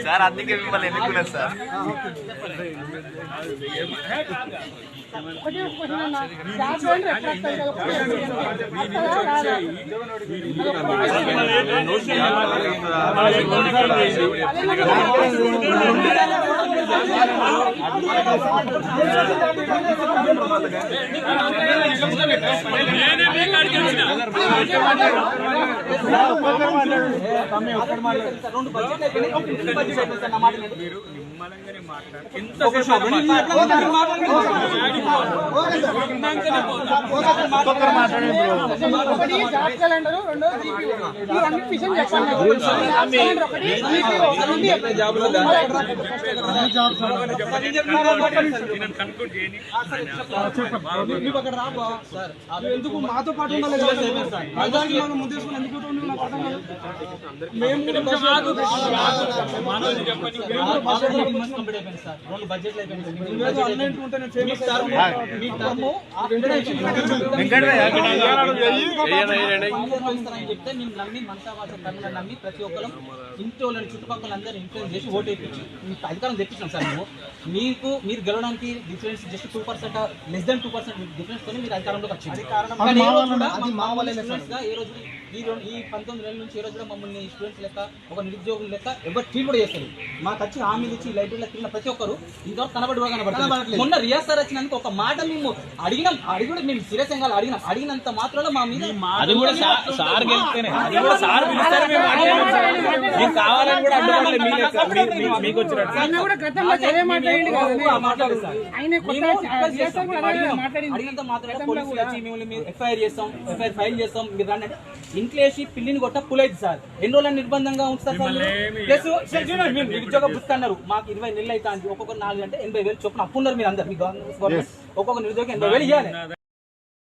Sir అందుకే మిమ్మల్ని ఎన్నుకున్నారు సార్. ఎందుకు మాతో పాటు ఉండాలి చెప్తే మేము నమ్మి మనసావాస కర్మలను నమ్మి ప్రతి ఒక్కరు ఇంటి వాళ్ళని చుట్టుపక్కల అందరూ ఇన్ఫ్లుయెన్స్ చేసి ఓటు వేయించి మీకు అధికారం తెప్పించాం సార్. మేము మీరు గెలవడానికి difference just 2%, less than 2% difference తో మీరు అధికారంలోకి వచ్చింది. ఏ రోజు ఈ 19 నెలల నుంచి ఏ రోజు కూడా మమ్మల్ని స్టూడెంట్స్ లెక్క ఒక నిరుద్యోగుల లెక్క ఎవరు ట్రీట్ కూడా చేస్తారు. మాకు వచ్చి హామీలు ఇచ్చి లైబ్రరీలో తిన్న ప్రతి ఒక్కరు ఇంతవరకు కనబడలేదు. మొన్న రియాజ్ సార్ వచ్చినందుకు ఒక మాట మేము అడిగినాం, అడిగి కూడా మేము సీరియస్ గా అడిగినంత మాత్రంలో మా మీద అడిగినంత మాత్రం పోలీసులు వచ్చి మేము ఎఫ్ఐఆర్ చేస్తాం, ఎఫ్ఐఆర్ ఫైల్ చేస్తాం, మీరు రండి అంటే ఇంట్లో వేసి పిల్లిని కొట్ట పులైదు సార్. ఎన్ని రోజులు నిర్బంధంగా ఉంచుతారు సార్. ప్లస్ నిరుద్యోగ బుక్ అన్నారు, మాకు 20 నెలలు అయితే ఒక్కొక్క 4 అంటే 80,000 చొప్పున అప్పున్నారు మీరు అందరు. మీ గవర్నమెంట్ ఒక్కొక్క నిరుద్యోగం 80,000 ఇవ్వాలి.